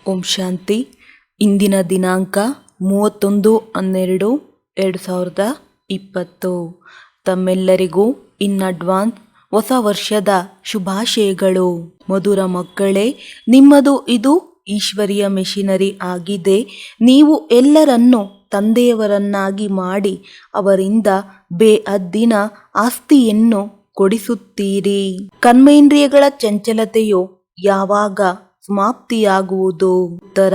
ಓಂ ಶಾಂತಿ. ಇಂದಿನ ದಿನಾಂಕ 31/12/2020. ತಮ್ಮೆಲ್ಲರಿಗೂ ಇನ್ ಅಡ್ವಾನ್ಸ್ ಹೊಸ ವರ್ಷದ ಶುಭಾಶಯಗಳು. ಮಧುರ ಮಕ್ಕಳೇ, ನಿಮ್ಮದು ಇದು ಈಶ್ವರೀಯ ಮೆಷಿನರಿ ಆಗಿದೆ. ನೀವು ಎಲ್ಲರನ್ನೂ ತಂದೆಯವರನ್ನಾಗಿ ಮಾಡಿ ಅವರಿಂದ ಬೇಅದ್ದಿನ ಆಸ್ತಿಯನ್ನು ಕೊಡಿಸುತ್ತೀರಿ. ಕರ್ಮೇಂದ್ರಿಯಗಳ ಚಂಚಲತೆಯು ಯಾವಾಗ ಸಮಾಪ್ತಿಯಾಗುವುದು? ಉತ್ತರ: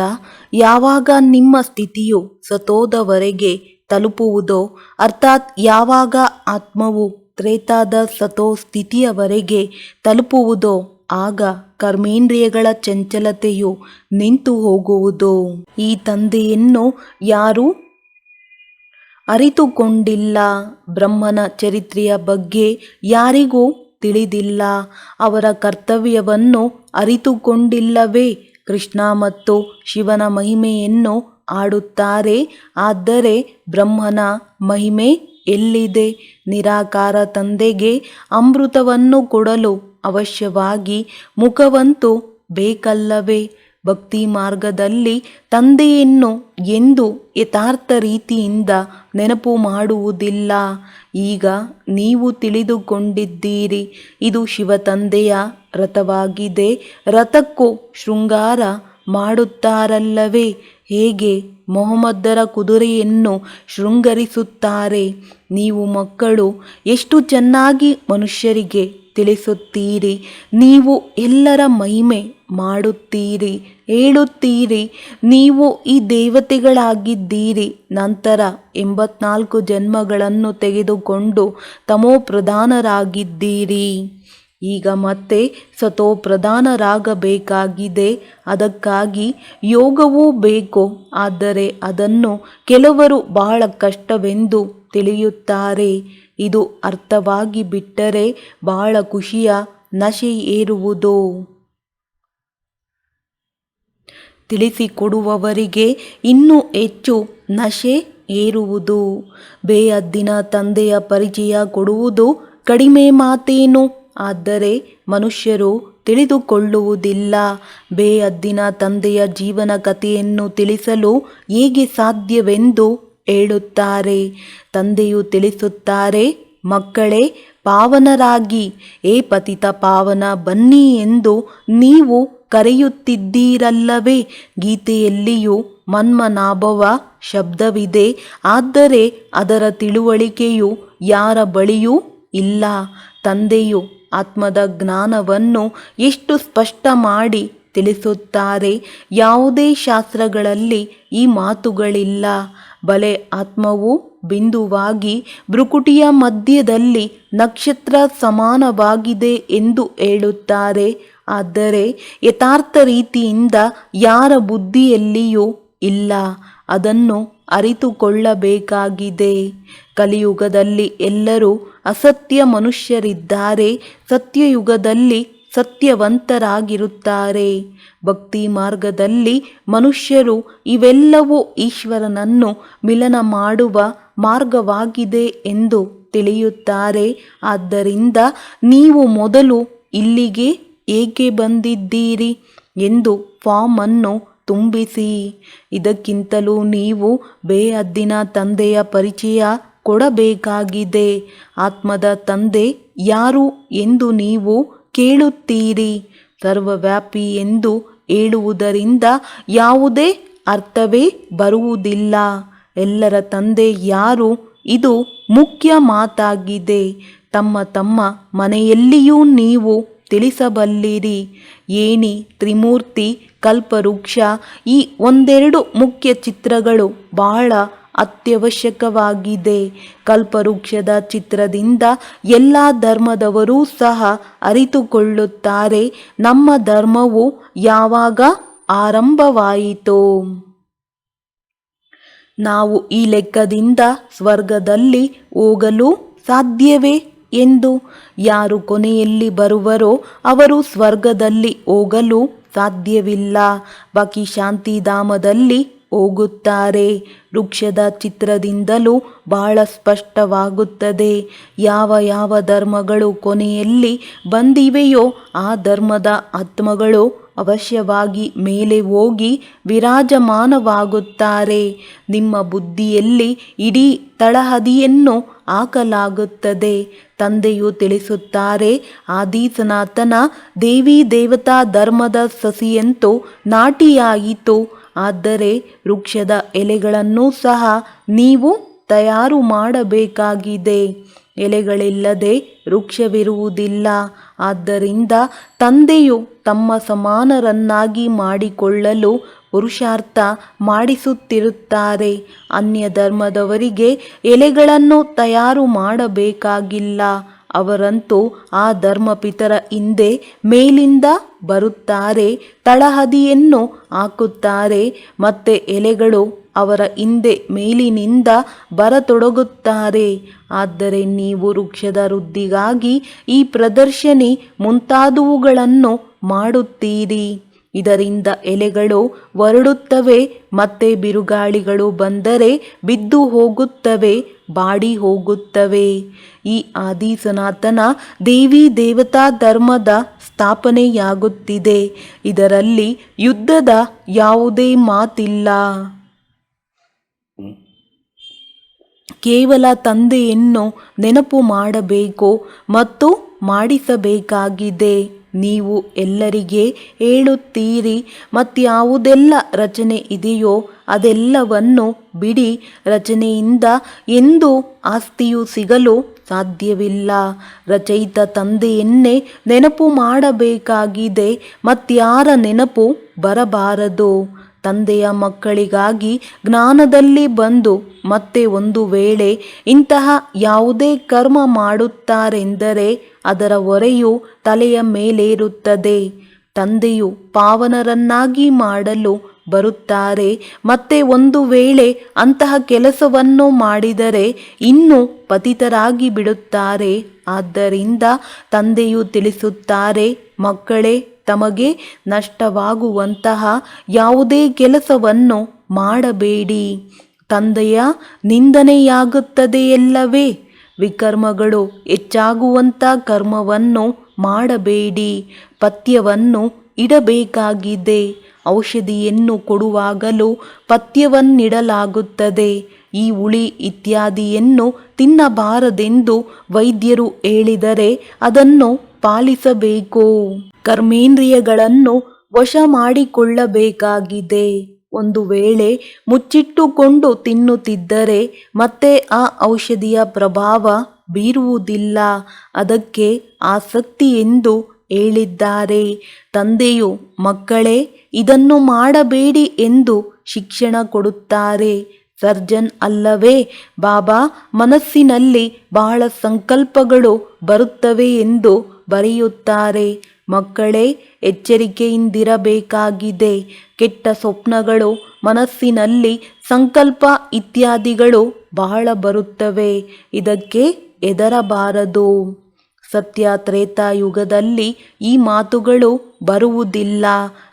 ಯಾವಾಗ ನಿಮ್ಮ ಸ್ಥಿತಿಯು ಸತೋದವರೆಗೆ ತಲುಪುವುದೋ, ಅರ್ಥಾತ್ ಯಾವಾಗ ಆತ್ಮವು ತ್ರೇತಾದ ಸತೋ ಸ್ಥಿತಿಯವರೆಗೆ ತಲುಪುವುದೋ ಆಗ ಕರ್ಮೇಂದ್ರಿಯಗಳ ಚಂಚಲತೆಯು ನಿಂತು ಹೋಗುವುದು. ಈ ತಂದೆಯನ್ನು ಯಾರೂ ಅರಿತುಕೊಂಡಿಲ್ಲ. ಬ್ರಹ್ಮನ ಚರಿತ್ರೆಯ ಬಗ್ಗೆ ಯಾರಿಗೂ ತಿಳಿದಿಲ್ಲ. ಅವರ ಕರ್ತವ್ಯವನ್ನು ಅರಿತುಕೊಂಡಿಲ್ಲವೇ? ಕೃಷ್ಣ ಮತ್ತು ಶಿವನ ಮಹಿಮೆಯನ್ನು ಆಡುತ್ತಾರೆ, ಆದರೆ ಬ್ರಹ್ಮನ ಮಹಿಮೆ ಎಲ್ಲಿದೆ? ನಿರಾಕಾರ ತಂದೆಗೆ ಅಮೃತವನ್ನು ಕೊಡಲು ಅವಶ್ಯವಾಗಿ ಮುಖವಂತೂ ಬೇಕಲ್ಲವೇ? ಭಕ್ತಿ ಮಾರ್ಗದಲ್ಲಿ ತಂದೆಯನ್ನು ಎಂದು ಯಥಾರ್ಥ ರೀತಿಯಿಂದ ನೆನಪು ಮಾಡುವುದಿಲ್ಲ. ಈಗ ನೀವು ತಿಳಿದುಕೊಂಡಿದ್ದೀರಿ, ಇದು ಶಿವತಂದೆಯ ರಥವಾಗಿದೆ. ರಥಕ್ಕೂ ಶೃಂಗಾರ ಮಾಡುತ್ತಾರಲ್ಲವೇ? ಹೇಗೆ ಮೊಹಮ್ಮದರ ಕುದುರೆಯನ್ನು ಶೃಂಗರಿಸುತ್ತಾರೆ? ನೀವು ಮಕ್ಕಳು ಎಷ್ಟು ಚೆನ್ನಾಗಿ ಮನುಷ್ಯರಿಗೆ ತಿಳಿಸುತ್ತೀರಿ. ನೀವು ಎಲ್ಲರ ಮಹಿಮೆ ಮಾಡುತ್ತೀರಿ, ಹೇಳುತ್ತೀರಿ. ನೀವು ಈ ದೇವತೆಗಳಾಗಿದ್ದೀರಿ. ನಂತರ 84 ಜನ್ಮಗಳನ್ನು ತೆಗೆದುಕೊಂಡು ತಮೋಪ್ರಧಾನರಾಗಿದ್ದೀರಿ. ಈಗ ಮತ್ತೆ ಸತೋಪ್ರಧಾನರಾಗಬೇಕಾಗಿದೆ. ಅದಕ್ಕಾಗಿ ಯೋಗವೂ ಬೇಕು. ಆದರೆ ಅದನ್ನು ಕೆಲವರು ಬಹಳ ಕಷ್ಟವೆಂದು ತಿಳಿಯುತ್ತಾರೆ. ಇದು ಅರ್ಥವಾಗಿ ಬಿಟ್ಟರೆ ಬಹಳ ಖುಷಿಯ ನಶೆ ಏರುವುದು. ತಿಳಿಸಿಕೊಡುವವರಿಗೆ ಇನ್ನೂ ಹೆಚ್ಚು ನಶೆ ಏರುವುದು. ಬೇಅದ್ದಿನ ತಂದೆಯ ಪರಿಚಯ ಕೊಡುವುದು ಕಡಿಮೆ ಮಾತೇನು? ಆದರೆ ಮನುಷ್ಯರು ತಿಳಿದುಕೊಳ್ಳುವುದಿಲ್ಲ. ಬೇಅದ್ದಿನ ತಂದೆಯ ಜೀವನ ಕಥೆಯನ್ನು ತಿಳಿಸಲು ಹೇಗೆ ಸಾಧ್ಯವೆಂದು ಹೇಳುತ್ತಾರೆ. ತಂದೆಯು ತಿಳಿಸುತ್ತಾರೆ, ಮಕ್ಕಳೇ, ಪಾವನರಾಗಿ, ಏ ಪತಿತ ಪಾವನ ಬನ್ನಿ ಎಂದು ನೀವು ಕರೆಯುತ್ತಿದ್ದೀರಲ್ಲವೇ? ಗೀತೆಯಲ್ಲಿಯೂ ಮನ್ಮನಾಭವ ಶಬ್ದವಿದೆ, ಆದರೆ ಅದರ ತಿಳುವಳಿಕೆಯು ಯಾರ ಬಳಿಯೂ ಇಲ್ಲ. ತಂದೆಯು ಆತ್ಮದ ಜ್ಞಾನವನ್ನು ಎಷ್ಟು ಸ್ಪಷ್ಟ ಮಾಡಿ ತಿಳಿಸುತ್ತಾರೆ. ಯಾವುದೇ ಶಾಸ್ತ್ರಗಳಲ್ಲಿ ಈ ಮಾತುಗಳಿಲ್ಲ. ಬಲೆ ಆತ್ಮವು ಬಿಂದುವಾಗಿ ಭ್ರುಕುಟಿಯ ಮಧ್ಯದಲ್ಲಿ ನಕ್ಷತ್ರ ಸಮಾನವಾಗಿದೆ ಎಂದು ಹೇಳುತ್ತಾರೆ. ಆದರೆ ಯಥಾರ್ಥ ರೀತಿಯಿಂದ ಯಾರ ಬುದ್ಧಿಯಲ್ಲಿಯೂ ಇಲ್ಲ. ಅದನ್ನು ಅರಿತುಕೊಳ್ಳಬೇಕಾಗಿದೆ. ಕಲಿಯುಗದಲ್ಲಿ ಎಲ್ಲರೂ ಅಸತ್ಯ ಮನುಷ್ಯರಿದ್ದಾರೆ. ಸತ್ಯಯುಗದಲ್ಲಿ ಸತ್ಯವಂತರಾಗಿರುತ್ತಾರೆ. ಭಕ್ತಿ ಮಾರ್ಗದಲ್ಲಿ ಮನುಷ್ಯರು ಇವೆಲ್ಲವೂ ಈಶ್ವರನನ್ನು ಮಿಲನ ಮಾಡುವ ಮಾರ್ಗವಾಗಿದೆ ಎಂದು ತಿಳಿಯುತ್ತಾರೆ. ಆದ್ದರಿಂದ ನೀವು ಮೊದಲು ಇಲ್ಲಿಗೆ ಏಕೆ ಬಂದಿದ್ದೀರಿ ಎಂದು ಫಾರ್ಮ್ ಅನ್ನು ತುಂಬಿಸಿ. ಇದಕ್ಕಿಂತಲೂ ನೀವು ಬೇಅದ್ದಿನ ತಂದೆಯ ಪರಿಚಯ ಕೊಡಬೇಕಾಗಿದೆ. ಆತ್ಮದ ತಂದೆ ಯಾರು ಎಂದು ನೀವು ಕೇಳುತ್ತೀರಿ. ಸರ್ವವ್ಯಾಪಿ ಎಂದು ಹೇಳುವುದರಿಂದ ಯಾವುದೇ ಅರ್ಥವೇ ಬರುವುದಿಲ್ಲ. ಎಲ್ಲರ ತಂದೆ ಯಾರು? ಇದು ಮುಖ್ಯ ಮಾತಾಗಿದೆ. ತಮ್ಮ ತಮ್ಮ ಮನೆಯಲ್ಲಿಯೂ ನೀವು ತಿಳಿಸಬಲ್ಲಿರಿ. ಏಣಿ, ತ್ರಿಮೂರ್ತಿ, ಕಲ್ಪವೃಕ್ಷ, ಈ ಒಂದೆರಡು ಮುಖ್ಯ ಚಿತ್ರಗಳು ಬಹಳ ಅತ್ಯವಶ್ಯಕವಾಗಿದೆ. ಕಲ್ಪವೃಕ್ಷದ ಚಿತ್ರದಿಂದ ಎಲ್ಲ ಧರ್ಮದವರೂ ಸಹ ಅರಿತುಕೊಳ್ಳುತ್ತಾರೆ, ನಮ್ಮ ಧರ್ಮವು ಯಾವಾಗ ಆರಂಭವಾಯಿತೋ. ನಾವು ಈ ಲೆಕ್ಕದಿಂದ ಸ್ವರ್ಗದಲ್ಲಿ ಹೋಗಲು ಸಾಧ್ಯವೇ ಎಂದು. ಯಾರು ಕೊನೆಯಲ್ಲಿ ಬರುವರೋ ಅವರು ಸ್ವರ್ಗದಲ್ಲಿ ಹೋಗಲು ಸಾಧ್ಯವಿಲ್ಲ. ಬಾಕಿ ಶಾಂತಿಧಾಮದಲ್ಲಿ ಹೋಗುತ್ತಾರೆ. ವೃಕ್ಷದ ಚಿತ್ರದಿಂದಲೂ ಬಹಳ ಸ್ಪಷ್ಟವಾಗುತ್ತದೆ. ಯಾವ ಯಾವ ಧರ್ಮಗಳು ಕೊನೆಯಲ್ಲಿ ಬಂದಿವೆಯೋ ಆ ಧರ್ಮದ ಆತ್ಮಗಳು ಅವಶ್ಯವಾಗಿ ಮೇಲೆ ಹೋಗಿ ವಿರಾಜಮಾನವಾಗುತ್ತಾರೆ. ನಿಮ್ಮ ಬುದ್ಧಿಯಲ್ಲಿ ಇಡೀ ತಳಹದಿಯನ್ನು ಹಾಕಲಾಗುತ್ತದೆ. ತಂದೆಯು ತಿಳಿಸುತ್ತಾರೆ, ಆದಿ ಸನಾತನ ದೇವಿ ದೇವತಾ ಧರ್ಮದ ಸಸಿಯಂತೂ ನಾಟಿಯಾಯಿತು. ಆದರೆ ವೃಕ್ಷದ ಎಲೆಗಳನ್ನೂ ಸಹ ನೀವು ತಯಾರು ಮಾಡಬೇಕಾಗಿದೆ. ಎಲೆಗಳಿಲ್ಲದೆ ವೃಕ್ಷವಿರುವುದಿಲ್ಲ. ಆದ್ದರಿಂದ ತಂದೆಯು ತಮ್ಮ ಸಮಾನರನ್ನಾಗಿ ಮಾಡಿಕೊಳ್ಳಲು ಪುರುಷಾರ್ಥ ಮಾಡಿಸುತ್ತಿರುತ್ತಾರೆ. ಅನ್ಯ ಧರ್ಮದವರಿಗೆ ಎಲೆಗಳನ್ನು ತಯಾರು ಮಾಡಬೇಕಾಗಿಲ್ಲ. ಅವರಂತೂ ಆ ಧರ್ಮಪಿತರ ಹಿಂದೆ ಮೇಲಿಂದ ಬರುತ್ತಾರೆ, ತಳಹದಿಯನ್ನು ಹಾಕುತ್ತಾರೆ, ಮತ್ತೆ ಎಲೆಗಳು ಅವರ ಹಿಂದೆ ಮೇಲಿನಿಂದ ಬರತೊಡಗುತ್ತಾರೆ. ಆದರೆ ನೀವು ವೃಕ್ಷದ ವೃದ್ಧಿಗಾಗಿ ಈ ಪ್ರದರ್ಶನಿ ಮುಂತಾದವುಗಳನ್ನು ಮಾಡುತ್ತೀರಿ. ಇದರಿಂದ ಎಲೆಗಳು ಹೊರಡುತ್ತವೆ, ಮತ್ತೆ ಬಿರುಗಾಳಿಗಳು ಬಂದರೆ ಬಿದ್ದು ಹೋಗುತ್ತವೆ, ಬಾಡಿ ಹೋಗುತ್ತವೆ. ಈ ಆದಿ ಸನಾತನ ದೇವಿ ದೇವತಾ ಧರ್ಮದ ಸ್ಥಾಪನೆಯಾಗುತ್ತಿದೆ. ಇದರಲ್ಲಿ ಯುದ್ಧದ ಯಾವುದೇ ಮಾತಿಲ್ಲ. ಕೇವಲ ತಂದೆಯನ್ನು ನೆನಪು ಮಾಡಬೇಕು ಮತ್ತು ಮಾಡಿಸಬೇಕಾಗಿದೆ. ನೀವು ಎಲ್ಲರಿಗೆ ಹೇಳುತ್ತೀರಿ, ಮತ್ಯಾವುದೆಲ್ಲ ರಚನೆ ಇದೆಯೋ ಅದೆಲ್ಲವನ್ನು ಬಿಡಿ. ರಚನೆಯಿಂದ ಎಂದೂ ಆಸ್ತಿಯು ಸಿಗಲು ಸಾಧ್ಯವಿಲ್ಲ. ರಚಯಿತ ತಂದೆಯನ್ನೇ ನೆನಪು ಮಾಡಬೇಕಾಗಿದೆ, ಮತ್ಯಾರ ನೆನಪು ಬರಬಾರದು. ತಂದೆಯ ಮಕ್ಕಳಿಗಾಗಿ ಜ್ಞಾನದಲ್ಲಿ ಬಂದು ಮತ್ತೆ ಒಂದು ವೇಳೆ ಇಂತಹ ಯಾವುದೇ ಕರ್ಮ ಮಾಡುತ್ತಾರೆಂದರೆ ಅದರ ಹೊರೆಯು ತಲೆಯ ಮೇಲೇರುತ್ತದೆ. ತಂದೆಯು ಪಾವನರನ್ನಾಗಿ ಮಾಡಲು ಬರುತ್ತಾರೆ. ಮತ್ತೆ ಒಂದು ವೇಳೆ ಅಂತಹ ಕೆಲಸವನ್ನು ಮಾಡಿದರೆ ಇನ್ನೂ ಪತಿತರಾಗಿ ಬಿಡುತ್ತಾರೆ. ಆದ್ದರಿಂದ ತಂದೆಯು ತಿಳಿಸುತ್ತಾರೆ, ಮಕ್ಕಳೇ, ತಮಗೆ ನಷ್ಟವಾಗುವಂತಹ ಯಾವುದೇ ಕೆಲಸವನ್ನು ಮಾಡಬೇಡಿ. ತಂದೆಯ ನಿಂದನೆಯಾಗುತ್ತದೆಯಲ್ಲವೇ? ವಿಕರ್ಮಗಳು ಹೆಚ್ಚಾಗುವಂಥ ಕರ್ಮವನ್ನು ಮಾಡಬೇಡಿ. ಪಥ್ಯವನ್ನು ಇಡಬೇಕಾಗಿದೆ. ಔಷಧಿಯನ್ನು ಕೊಡುವಾಗಲೂ ಪಥ್ಯವನ್ನಿಡಲಾಗುತ್ತದೆ. ಈ ಹುಳಿ ಇತ್ಯಾದಿಯನ್ನು ತಿನ್ನಬಾರದೆಂದು ವೈದ್ಯರು ಹೇಳಿದರೆ ಅದನ್ನು ಪಾಲಿಸಬೇಕು. ಕರ್ಮೇಂದ್ರಿಯಗಳನ್ನು ವಶ ಮಾಡಿಕೊಳ್ಳಬೇಕಾಗಿದೆ. ಒಂದು ವೇಳೆ ಮುಚ್ಚಿಟ್ಟುಕೊಂಡು ತಿನ್ನುತ್ತಿದ್ದರೆ ಮತ್ತೆ ಆ ಔಷಧಿಯ ಪ್ರಭಾವ ಬೀರುವುದಿಲ್ಲ. ಅದಕ್ಕೆ ಆಸಕ್ತಿ ಎಂದು ಹೇಳಿದ್ದಾರೆ. ತಂದೆಯು ಮಕ್ಕಳೇ, ಇದನ್ನು ಮಾಡಬೇಡಿ ಎಂದು ಶಿಕ್ಷಣ ಕೊಡುತ್ತಾರೆ. ಸರ್ಜನ್ ಅಲ್ಲವೇ? ಬಾಬಾ ಮನಸ್ಸಿನಲ್ಲಿ ಬಹಳ ಸಂಕಲ್ಪಗಳು ಬರುತ್ತವೆ ಎಂದು ಬರೆಯುತ್ತಾರೆ. ಮಕ್ಕಳೇ, ಎಚ್ಚರಿಕೆಯಿಂದಿರಬೇಕಾಗಿದೆ. ಕೆಟ್ಟ ಸ್ವಪ್ನಗಳು, ಮನಸ್ಸಿನಲ್ಲಿ ಸಂಕಲ್ಪ ಇತ್ಯಾದಿಗಳು ಬಹಳ ಬರುತ್ತವೆ. ಇದಕ್ಕೆ ಹೆದರಬಾರದು. ಸತ್ಯ ತ್ರೇತಾಯುಗದಲ್ಲಿ ಈ ಮಾತುಗಳು ಬರುವುದಿಲ್ಲ.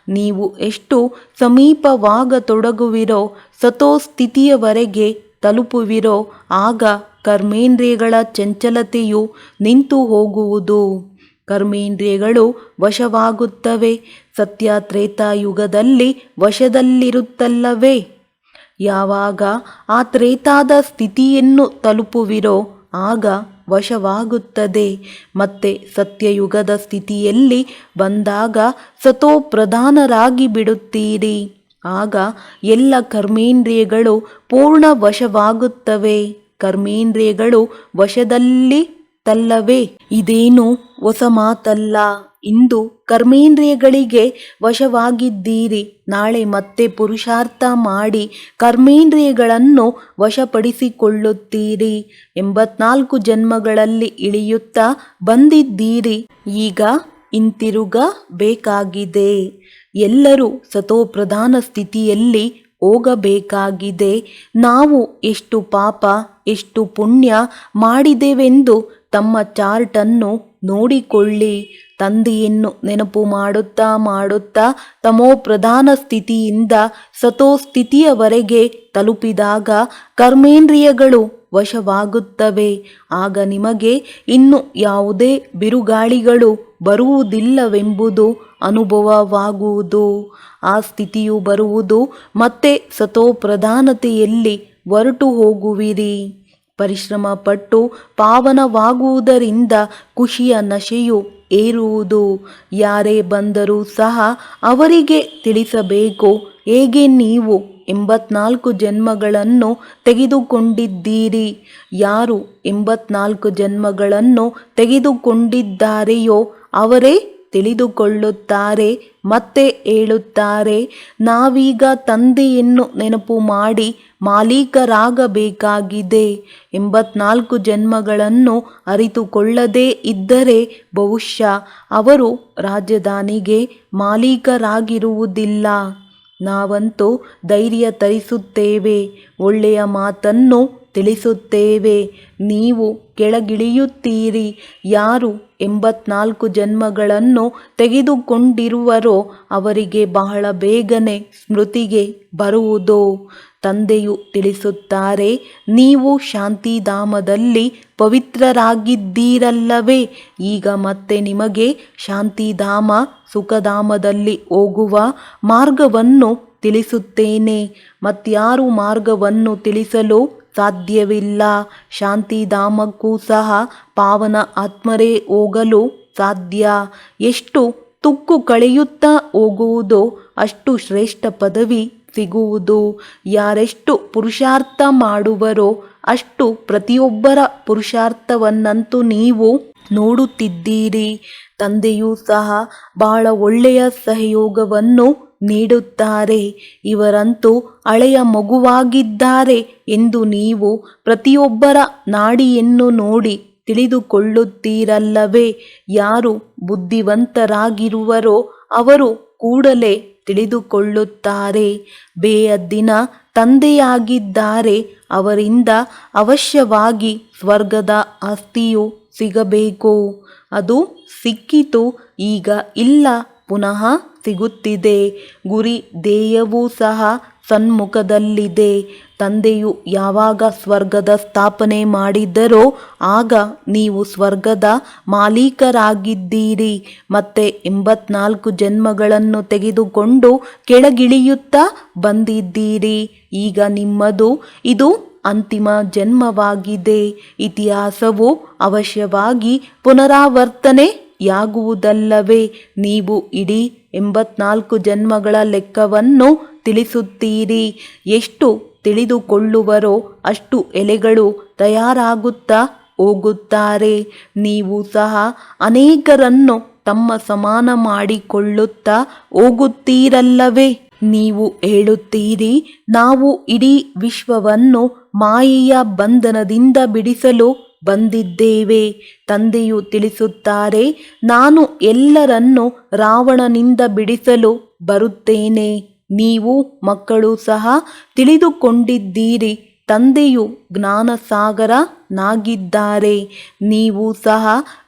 ನೀವು ಎಷ್ಟು ಸಮೀಪವಾಗತೊಡಗುವಿರೋ, ಸತೋ ಸ್ಥಿತಿಯವರೆಗೆ ತಲುಪುವಿರೋ, ಆಗ ಕರ್ಮೇಂದ್ರಿಯಗಳ ಚಂಚಲತೆಯು ನಿಂತು ಹೋಗುವುದು. ಕರ್ಮೇಂದ್ರಿಯಗಳು ವಶವಾಗುತ್ತವೆ. ಸತ್ಯ ತ್ರೇತಾಯುಗದಲ್ಲಿ ವಶದಲ್ಲಿರುತ್ತಲ್ಲವೇ? ಯಾವಾಗ ಆ ತ್ರೇತಾದ ಸ್ಥಿತಿಯನ್ನು ತಲುಪುವಿರೋ ಆಗ ವಶವಾಗುತ್ತದೆ. ಮತ್ತೆ ಸತ್ಯಯುಗದ ಸ್ಥಿತಿಯಲ್ಲಿ ಬಂದಾಗ ಸತೋ ಪ್ರಧಾನರಾಗಿ ಬಿಡುತ್ತೀರಿ. ಆಗ ಎಲ್ಲ ಕರ್ಮೇಂದ್ರಿಯಗಳು ಪೂರ್ಣ ವಶವಾಗುತ್ತವೆ. ಕರ್ಮೇಂದ್ರಿಯಗಳು ವಶದಲ್ಲಿ ತಲ್ಲವೇ? ಇದೇನು ಹೊಸ ಮಾತಲ್ಲ. ಇಂದು ಕರ್ಮೇಂದ್ರಿಯಗಳಿಗೆ ವಶವಾಗಿದ್ದೀರಿ. ನಾಳೆ ಮತ್ತೆ ಪುರುಷಾರ್ಥ ಮಾಡಿ ಕರ್ಮೇಂದ್ರಿಯಗಳನ್ನು ವಶಪಡಿಸಿಕೊಳ್ಳುತ್ತೀರಿ. 84 ಜನ್ಮಗಳಲ್ಲಿ ಇಳಿಯುತ್ತಾ ಬಂದಿದ್ದೀರಿ. ಈಗ ಹಿಂತಿರುಗಬೇಕಾಗಿದೆ. ಎಲ್ಲರೂ ಸತೋಪ್ರಧಾನ ಸ್ಥಿತಿಯಲ್ಲಿ ಹೋಗಬೇಕಾಗಿದೆ. ನಾವು ಎಷ್ಟು ಪಾಪ ಎಷ್ಟು ಪುಣ್ಯ ಮಾಡಿದೆವೆಂದು ತಮ್ಮ ಚಾರ್ಟನ್ನು ನೋಡಿಕೊಳ್ಳಿ. ತಂದೆಯನ್ನು ನೆನಪು ಮಾಡುತ್ತಾ ಮಾಡುತ್ತಾ ತಮೋ ಪ್ರಧಾನ ಸ್ಥಿತಿಯಿಂದ ಸತೋ ಸ್ಥಿತಿಯವರೆಗೆ ತಲುಪಿದಾಗ ಕರ್ಮೇಂದ್ರಿಯಗಳು ವಶವಾಗುತ್ತವೆ. ಆಗ ನಿಮಗೆ ಇನ್ನು ಯಾವುದೇ ಬಿರುಗಾಳಿಗಳು ಬರುವುದಿಲ್ಲವೆಂಬುದು ಅನುಭವವಾಗುವುದು. ಆ ಸ್ಥಿತಿಯು ಬರುವುದು ಮತ್ತೆ ಸತೋ ಪ್ರಧಾನತೆಯಲ್ಲಿ ಹೊರಟು ಹೋಗುವಿರಿ. ಪರಿಶ್ರಮ ಪಟ್ಟು ಪಾವನವಾಗುವುದರಿಂದ ಖುಷಿಯ ನಶೆಯು ಏರುವುದು. ಯಾರೇ ಬಂದರೂ ಸಹ ಅವರಿಗೆ ತಿಳಿಸಬೇಕು ಹೇಗೆ ನೀವು 84 ಜನ್ಮಗಳನ್ನು ತೆಗೆದುಕೊಂಡಿದ್ದೀರಿ. ಯಾರು 84 ಜನ್ಮಗಳನ್ನು ತೆಗೆದುಕೊಂಡಿದ್ದಾರೆಯೋ ಅವರೇ ತಿಳಿದುಕೊಳ್ಳುತ್ತಾರೆ. ಮತ್ತೆ ಹೇಳುತ್ತಾರೆ, ನಾವೀಗ ತಂದೆಯನ್ನು ನೆನಪು ಮಾಡಿ ಮಾಲೀಕರಾಗಬೇಕಾಗಿದೆ. 84 ಜನ್ಮಗಳನ್ನು ಅರಿತುಕೊಳ್ಳದೇ ಇದ್ದರೆ ಬಹುಶಃ ಅವರು ರಾಜಧಾನಿಗೆ ಮಾಲೀಕರಾಗಿರುವುದಿಲ್ಲ. ನಾವಂತೂ ಧೈರ್ಯ ತರಿಸುತ್ತೇವೆ, ಒಳ್ಳೆಯ ಮಾತನ್ನು ತಿಳಿಸುತ್ತೇವೆ. ನೀವು ಕೆಳಗಿಳಿಯುತ್ತೀರಿ. ಯಾರು 84 ಜನ್ಮಗಳನ್ನು ತೆಗೆದುಕೊಂಡಿರುವರೋ ಅವರಿಗೆ ಬಹಳ ಬೇಗನೆ ಸ್ಮೃತಿಗೆ ಬರುವುದು. ತಂದೆಯು ತಿಳಿಸುತ್ತಾರೆ, ನೀವು ಶಾಂತಿಧಾಮದಲ್ಲಿ ಪವಿತ್ರರಾಗಿದ್ದೀರಲ್ಲವೇ. ಈಗ ಮತ್ತೆ ನಿಮಗೆ ಶಾಂತಿಧಾಮ ಸುಖಧಾಮದಲ್ಲಿ ಹೋಗುವ ಮಾರ್ಗವನ್ನು ತಿಳಿಸುತ್ತೇನೆ. ಮತ್ಯಾರು ಮಾರ್ಗವನ್ನು ತಿಳಿಸಲು ಸಾಧ್ಯವಿಲ್ಲ. ಶಾಂತಿಧಾಮಕ್ಕೂ ಸಹ ಪಾವನ ಆತ್ಮರೇ ಹೋಗಲು ಸಾಧ್ಯ. ಎಷ್ಟು ತುಕ್ಕು ಕಳೆಯುತ್ತಾ ಹೋಗುವುದೋ ಅಷ್ಟು ಶ್ರೇಷ್ಠ ಪದವಿ ಸಿಗುವುದು. ಯಾರೆಷ್ಟು ಪುರುಷಾರ್ಥ ಮಾಡುವರೋ ಅಷ್ಟು ಪ್ರತಿಯೊಬ್ಬರ ಪುರುಷಾರ್ಥವನ್ನಂತೂ ನೀವು ನೋಡುತ್ತಿದ್ದೀರಿ. ತಂದೆಯೂ ಸಹ ಬಹಳ ಒಳ್ಳೆಯ ಸಹಯೋಗವನ್ನು ನೀಡುತ್ತಾರೆ. ಇವರಂತೂ ಹಳೆಯ ಮಗುವಾಗಿದ್ದಾರೆ ಎಂದು ನೀವು ಪ್ರತಿಯೊಬ್ಬರ ನಾಡಿಯನ್ನು ನೋಡಿ ತಿಳಿದುಕೊಳ್ಳುತ್ತೀರಲ್ಲವೇ. ಯಾರು ಬುದ್ಧಿವಂತರಾಗಿರುವರೋ ಅವರು ಕೂಡಲೇ ತಿಳಿದುಕೊಳ್ಳುತ್ತಾರೆ. ಬೇಹದ್ದಿನ ತಂದೆಯಾಗಿದ್ದಾರೆ. ಅವರಿಂದ ಅವಶ್ಯವಾಗಿ ಸ್ವರ್ಗದ ಆಸ್ತಿಯು ಸಿಗಬೇಕು. ಅದು ಸಿಕ್ಕಿತು, ಈಗ ಇಲ್ಲ, ಪುನಃ ಸಿಗುತ್ತಿದೆ. ಗುರಿ ಧ್ಯೇಯವೂ ಸಹ ಸನ್ಮುಖದಲ್ಲಿದೆ. ತಂದೆಯು ಯಾವಾಗ ಸ್ವರ್ಗದ ಸ್ಥಾಪನೆ ಮಾಡಿದ್ದರೋ ಆಗ ನೀವು ಸ್ವರ್ಗದ ಮಾಲೀಕರಾಗಿದ್ದೀರಿ. ಮತ್ತೆ 84 ಜನ್ಮಗಳನ್ನು ತೆಗೆದುಕೊಂಡು ಕೆಳಗಿಳಿಯುತ್ತಾ ಬಂದಿದ್ದೀರಿ. ಈಗ ನಿಮ್ಮದು ಇದು ಅಂತಿಮ ಜನ್ಮವಾಗಿದೆ. ಇತಿಹಾಸವು ಅವಶ್ಯವಾಗಿ ಪುನರಾವರ್ತನೆಯಾಗುವುದಲ್ಲವೇ. ನೀವು ಇಡೀ 84 ಜನ್ಮಗಳ ಲೆಕ್ಕವನ್ನು ತಿಳಿಸುತ್ತೀರಿ. ಎಷ್ಟು ತಿಳಿದುಕೊಳ್ಳುವರೋ ಅಷ್ಟು ಎಲೆಗಳು ತಯಾರಾಗುತ್ತಾ ಹೋಗುತ್ತಾರೆ. ನೀವು ಸಹ ಅನೇಕರನ್ನು ತಮ್ಮ ಸಮಾನ ಮಾಡಿಕೊಳ್ಳುತ್ತಾ ಹೋಗುತ್ತೀರಲ್ಲವೇ. ನೀವು ಹೇಳುತ್ತೀರಿ, ನಾವು ಇಡೀ ವಿಶ್ವವನ್ನು ಮಾಯೆಯ ಬಂಧನದಿಂದ ಬಿಡಿಸಲು ಬಂದಿದ್ದೇವೆ. ತಂದೆಯು ತಿಳಿಸುತ್ತಾರೆ, ನಾನು ಎಲ್ಲರನ್ನೂ ರಾವಣನಿಂದ ಬಿಡಿಸಲು ಬರುತ್ತೇನೆ. ನೀವು ಮಕ್ಕಳು ಸಹ ತಿಳಿದುಕೊಂಡಿದ್ದೀರಿ, ತಂದೆಯು ಜ್ಞಾನಸಾಗರನಾಗಿದ್ದಾರೆ. ನೀವು ಸಹ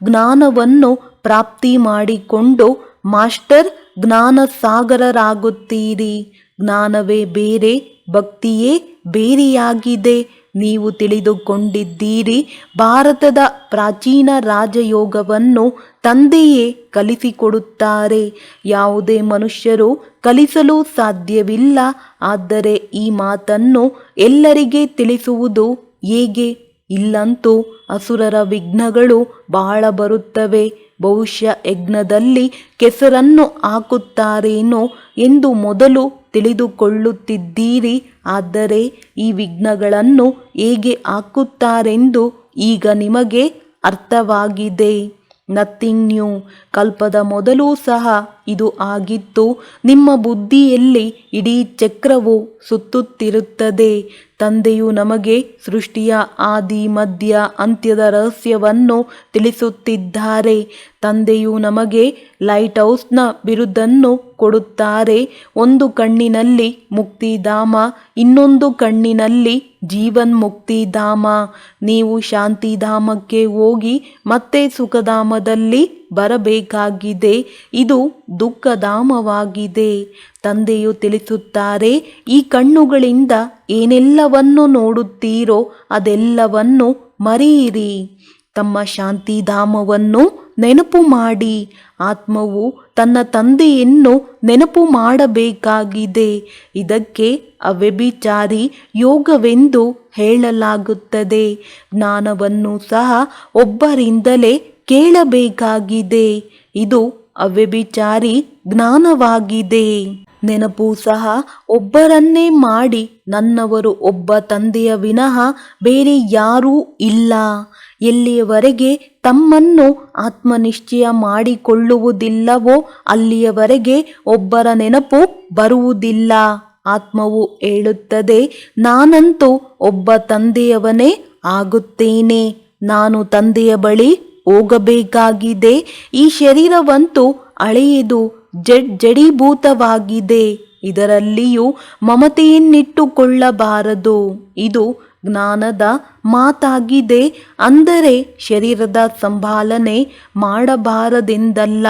ಜ್ಞಾನವನ್ನು ಪ್ರಾಪ್ತಿ ಮಾಡಿಕೊಂಡು ಮಾಸ್ಟರ್ ಜ್ಞಾನಸಾಗರರಾಗುತ್ತೀರಿ. ಜ್ಞಾನವೇ ಬೇರೆ, ಭಕ್ತಿಯೇ ಬೇರೆಯಾಗಿದೆ. ನೀವು ತಿಳಿದುಕೊಂಡಿದ್ದೀರಿ, ಭಾರತದ ಪ್ರಾಚೀನ ರಾಜಯೋಗವನ್ನು ತಂದೆಯೇ ಕಲಿಸಿಕೊಡುತ್ತಾರೆ. ಯಾವುದೇ ಮನುಷ್ಯರು ಕಲಿಸಲು ಸಾಧ್ಯವಿಲ್ಲ. ಆದರೆ ಈ ಮಾತನ್ನು ಎಲ್ಲರಿಗೆ ತಿಳಿಸುವುದು ಹೇಗೆ? ಇಲ್ಲಂತೂ ಅಸುರರ ವಿಘ್ನಗಳು ಬಹಳ ಬರುತ್ತವೆ. ಬಹುಶಃ ಯಜ್ಞದಲ್ಲಿ ಕೆಸರನ್ನು ಹಾಕುತ್ತಾರೇನೋ ಎಂದು ಮೊದಲು ತಿಳಿದುಕೊಳ್ಳುತ್ತಿದ್ದೀರಿ. ಆದರೆ ಈ ವಿಘ್ನಗಳನ್ನು ಹೇಗೆ ಹಾಕುತ್ತಾರೆಂದು ಈಗ ನಿಮಗೆ ಅರ್ಥವಾಗಿದೆ. Nothing new. ಕಲ್ಪದ ಮೊದಲೂ ಸಹ ಇದು ಆಗಿತ್ತು. ನಿಮ್ಮ ಬುದ್ಧಿಯಲ್ಲಿ ಇಡೀ ಚಕ್ರವು ಸುತ್ತುತ್ತಿರುತ್ತದೆ. ತಂದೆಯು ನಮಗೆ ಸೃಷ್ಟಿಯ ಆದಿ ಮಧ್ಯ ಅಂತ್ಯದ ರಹಸ್ಯವನ್ನು ತಿಳಿಸುತ್ತಿದ್ದಾರೆ. ತಂದೆಯು ನಮಗೆ ಲೈಟ್ ಹೌಸ್ನ ಬಿರುದನ್ನು ಕೊಡುತ್ತಾರೆ. ಒಂದು ಕಣ್ಣಿನಲ್ಲಿ ಮುಕ್ತಿಧಾಮ, ಇನ್ನೊಂದು ಕಣ್ಣಿನಲ್ಲಿ ಜೀವನ್ ಮುಕ್ತಿಧಾಮ. ನೀವು ಶಾಂತಿಧಾಮಕ್ಕೆ ಹೋಗಿ ಮತ್ತೆ ಸುಖಧಾಮದಲ್ಲಿ ಬರಬೇಕಾಗಿದೆ. ಇದು ದುಃಖಧಾಮವಾಗಿದೆ. ತಂದೆಯು ತಿಳಿಸುತ್ತಾರೆ, ಈ ಕಣ್ಣುಗಳಿಂದ ಏನೆಲ್ಲವನ್ನು ನೋಡುತ್ತೀರೋ ಅದೆಲ್ಲವನ್ನು ಮರೆಯಿರಿ. ತಮ್ಮ ಶಾಂತಿಧಾಮವನ್ನು ನೆನಪು ಮಾಡಿ. ಆತ್ಮವು ತನ್ನ ತಂದೆಯನ್ನು ನೆನಪು ಮಾಡಬೇಕಾಗಿದೆ. ಇದಕ್ಕೆ ಅವ್ಯಭಿಚಾರಿ ಯೋಗವೆಂದು ಹೇಳಲಾಗುತ್ತದೆ. ಜ್ಞಾನವನ್ನು ಸಹ ಒಬ್ಬರಿಂದಲೇ ಕೇಳಬೇಕಾಗಿದೆ. ಇದು ಅವ್ಯಭಿಚಾರಿ ಜ್ಞಾನವಾಗಿದೆ. ನೆನಪು ಸಹ ಒಬ್ಬರನ್ನೇ ಮಾಡಿ. ನನ್ನವರು ಒಬ್ಬ ತಂದೆಯ ವಿನಃ ಬೇರೆ ಯಾರೂ ಇಲ್ಲ. ಎಲ್ಲಿಯವರೆಗೆ ತಮ್ಮನ್ನು ಆತ್ಮನಿಶ್ಚಯ ಮಾಡಿಕೊಳ್ಳುವುದಿಲ್ಲವೋ ಅಲ್ಲಿಯವರೆಗೆ ಒಬ್ಬರ ನೆನಪು ಬರುವುದಿಲ್ಲ. ಆತ್ಮವು ಹೇಳುತ್ತದೆ, ನಾನಂತೂ ಒಬ್ಬ ತಂದೆಯವನೇ ಆಗುತ್ತೇನೆ. ನಾನು ತಂದೆಯ ಬಳಿ ಹೋಗಬೇಕಾಗಿದೆ. ಈ ಶರೀರವಂತೂ ಹಳೆಯದು, ಜಡೀಭೂತವಾಗಿದೆ. ಇದರಲ್ಲಿಯೂ ಮಮತೆಯನ್ನಿಟ್ಟುಕೊಳ್ಳಬಾರದು. ಇದು ಜ್ಞಾನದ ಮಾತಾಗಿದೆ. ಅಂದರೆ ಶರೀರದ ಸಂಭಾಲನೆ ಮಾಡಬಾರದೆಂದಲ್ಲ.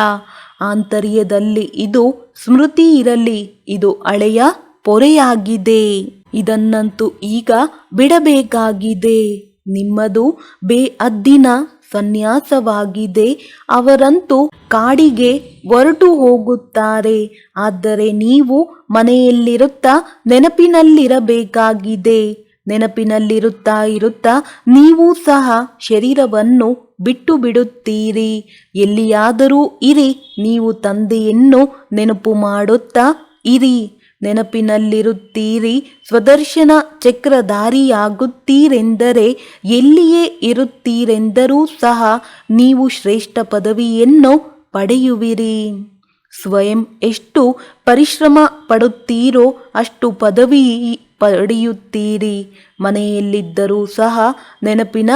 ಆಂತರ್ಯದಲ್ಲಿ ಇದು ಸ್ಮೃತಿ ಇರಲಿ. ಇದು ಹಳೆಯ ಪೊರೆಯಾಗಿದೆ. ಇದನ್ನಂತೂ ಈಗ ಬಿಡಬೇಕಾಗಿದೆ. ನಿಮ್ಮದು ಬೇಹದ್ದಿನ ಸನ್ಯಾಸವಾಗಿದೆ. ಅವರಂತೂ ಕಾಡಿಗೆ ಹೊರಟು ಹೋಗುತ್ತಾರೆ. ಆದರೆ ನೀವು ಮನೆಯಲ್ಲಿರುತ್ತಾ ನೆನಪಿನಲ್ಲಿರಬೇಕಾಗಿದೆ. ನೆನಪಿನಲ್ಲಿರುತ್ತಾ ಇರುತ್ತಾ ನೀವು ಸಹ ಶರೀರವನ್ನು ಬಿಟ್ಟು ಬಿಡುತ್ತೀರಿ. ಎಲ್ಲಿಯಾದರೂ ಇರಿ, ನೀವು ತಂದೆಯನ್ನು ನೆನಪು ಮಾಡುತ್ತಾ ಇರಿ. ನೆನಪಿನಲ್ಲಿರುತ್ತೀರಿ. ಸ್ವದರ್ಶನ ಚಕ್ರಧಾರಿಯಾಗುತ್ತೀರೆಂದರೆ ಎಲ್ಲಿಯೇ ಇರುತ್ತೀರೆಂದರೂ ಸಹ ನೀವು ಶ್ರೇಷ್ಠ ಪದವಿಯನ್ನು ಪಡೆಯುವಿರಿ. ಸ್ವಯಂ ಎಷ್ಟು ಪರಿಶ್ರಮ ಪಡುತ್ತೀರೋ ಅಷ್ಟು ಪದವಿ ಪಡೆಯುತ್ತೀರಿ. ಮನೆಯಲ್ಲಿದ್ದರೂ ಸಹ ನೆನಪಿನ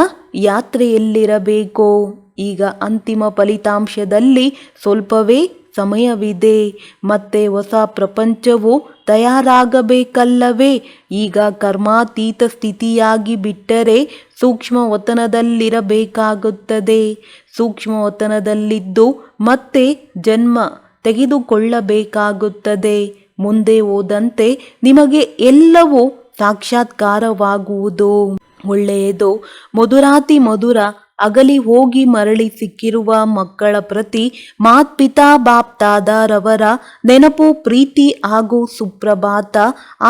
ಯಾತ್ರೆಯಲ್ಲಿರಬೇಕು. ಈಗ ಅಂತಿಮ ಫಲಿತಾಂಶದಲ್ಲಿ ಸ್ವಲ್ಪವೇ ಸಮಯವಿದೆ. ಮತ್ತೆ ಹೊಸ ಪ್ರಪಂಚವು ತಯಾರಾಗಬೇಕಲ್ಲವೇ? ಈಗ ಕರ್ಮಾತೀತ ಸ್ಥಿತಿಯಾಗಿ ಬಿಟ್ಟರೆ ಸೂಕ್ಷ್ಮವತನದಲ್ಲಿರಬೇಕಾಗುತ್ತದೆ. ಸೂಕ್ಷ್ಮವತನದಲ್ಲಿದ್ದು ಮತ್ತೆ ಜನ್ಮ ತೆಗೆದುಕೊಳ್ಳಬೇಕಾಗುತ್ತದೆ. ಮುಂದೆ ಹೋದಂತೆ ನಿಮಗೆ ಎಲ್ಲವೂ ಸಾಕ್ಷಾತ್ಕಾರವಾಗುವುದು. ಒಳ್ಳೆಯದು. ಮಧುರಾತಿ ಮಧುರ ಅಗಲಿ ಹೋಗಿ ಮರಳಿ ಸಿಕ್ಕಿರುವ ಮಕ್ಕಳ ಪ್ರತಿ ಮಾತ್ಪಿತಾ ಬಾಪ್ದಾದರವರ ನೆನಪು, ಪ್ರೀತಿ ಹಾಗೂ ಸುಪ್ರಭಾತ.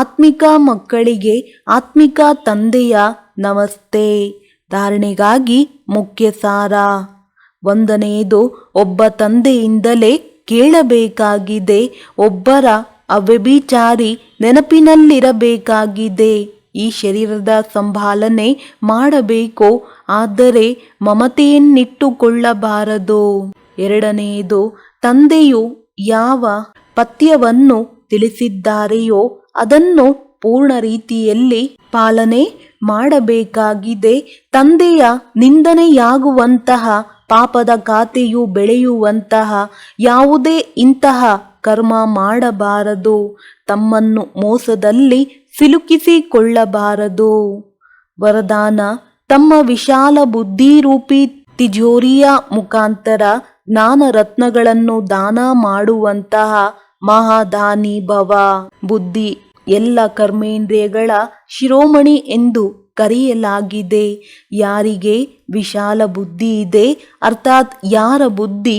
ಆತ್ಮಿಕ ಮಕ್ಕಳಿಗೆ ಆತ್ಮಿಕ ತಂದೆಯ ನಮಸ್ತೆ. ಧಾರಣೆಗಾಗಿ ಮುಖ್ಯ ಸಾರ. 1ನೇದು, ಒಬ್ಬ ತಂದೆಯಿಂದಲೇ ಕೇಳಬೇಕಾಗಿದೆ. ಒಬ್ಬರ ಅವ್ಯಭಿಚಾರಿ ನೆನಪಿನಲ್ಲಿರಬೇಕಾಗಿದೆ. ಈ ಶರೀರದ ಸಂಭಾಲನೆ ಮಾಡಬೇಕು, ಆದರೆ ಮಮತೆಯನ್ನಿಟ್ಟುಕೊಳ್ಳಬಾರದು. 2ನೇದು, ತಂದೆಯು ಯಾವ ಪಥ್ಯವನ್ನು ತಿಳಿಸಿದ್ದಾರೆಯೋ ಅದನ್ನು ಪೂರ್ಣ ರೀತಿಯಲ್ಲಿ ಪಾಲನೆ ಮಾಡಬೇಕಾಗಿದೆ. ತಂದೆಯ ನಿಂದನೆಯಾಗುವಂತಹ, ಪಾಪದ ಖಾತೆಯು ಬೆಳೆಯುವಂತಹ ಯಾವುದೇ ಇಂತಹ ಕರ್ಮ ಮಾಡಬಾರದು. ತಮ್ಮನ್ನು ಮೋಸದಲ್ಲಿ ಸಿಲುಕಿಸಿಕೊಳ್ಳಬಾರದು. ವರದಾನ: ತಮ್ಮ ವಿಶಾಲ ಬುದ್ಧಿರೂಪಿ ತಿಜೋರಿಯ ಮುಖಾಂತರ ಜ್ಞಾನ ರತ್ನಗಳನ್ನು ದಾನ ಮಾಡುವಂತಹ ಮಹಾದಾನಿ ಭವ. ಬುದ್ಧಿ ಎಲ್ಲ ಕರ್ಮೇಂದ್ರಿಯಗಳ ಶಿರೋಮಣಿ ಎಂದು ಕರೆಯಲಾಗಿದೆ. ಯಾರಿಗೆ ವಿಶಾಲ ಬುದ್ಧಿ ಇದೆ, ಅರ್ಥಾತ್ ಯಾರ ಬುದ್ಧಿ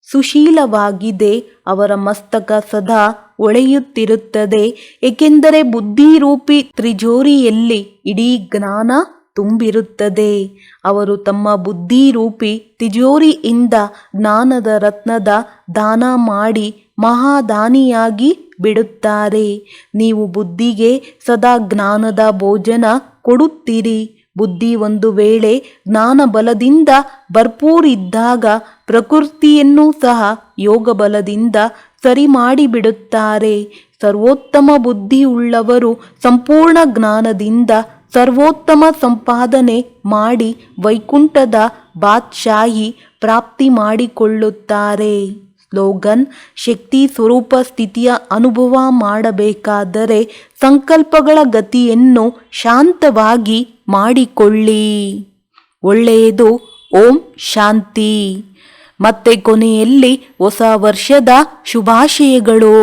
ಸುಶೀಲವಾಗಿದೆ, ಅವರ ಮಸ್ತಕ ಸದಾ ಹೊಳೆಯುತ್ತಿರುತ್ತದೆ. ಏಕೆಂದರೆ ಬುದ್ಧಿರೂಪಿ ತ್ರಿಜೋರಿಯಲ್ಲಿ ಇಡೀ ಜ್ಞಾನ ತುಂಬಿರುತ್ತದೆ. ಅವರು ತಮ್ಮ ಬುದ್ಧಿರೂಪಿ ತಿಜೋರಿಯಿಂದ ಜ್ಞಾನದ ರತ್ನದ ದಾನ ಮಾಡಿ ಮಹಾದಾನಿಯಾಗಿ ಬಿಡುತ್ತಾರೆ. ನೀವು ಬುದ್ಧಿಗೆ ಸದಾ ಜ್ಞಾನದ ಭೋಜನ ಕೊಡುತ್ತೀರಿ. ಬುದ್ಧಿ ಒಂದು ವೇಳೆ ಜ್ಞಾನ ಬಲದಿಂದ ಭರ್ಪೂರಿದ್ದಾಗ ಪ್ರಕೃತಿಯನ್ನು ಸಹ ಯೋಗ ಬಲದಿಂದ ಸರಿ ಮಾಡಿಬಿಡುತ್ತಾರೆ. ಸರ್ವೋತ್ತಮ ಬುದ್ಧಿಯುಳ್ಳವರು ಸಂಪೂರ್ಣ ಜ್ಞಾನದಿಂದ ಸರ್ವೋತ್ತಮ ಸಂಪಾದನೆ ಮಾಡಿ ವೈಕುಂಠದ ಬಾದ್ಶಾಹಿ ಪ್ರಾಪ್ತಿ ಮಾಡಿಕೊಳ್ಳುತ್ತಾರೆ. ಸ್ಲೋಗನ್: ಶಕ್ತಿ ಸ್ವರೂಪ ಸ್ಥಿತಿಯ ಅನುಭವ ಮಾಡಬೇಕಾದರೆ ಸಂಕಲ್ಪಗಳ ಗತಿಯನ್ನು ಶಾಂತವಾಗಿ ಮಾಡಿಕೊಳ್ಳಿ. ಒಳ್ಳೆಯದು. ಓಂ ಶಾಂತಿ. ಮತ್ತೆ ಕೊನೆಯಲ್ಲಿ ಹೊಸ ವರ್ಷದ ಶುಭಾಶಯಗಳು.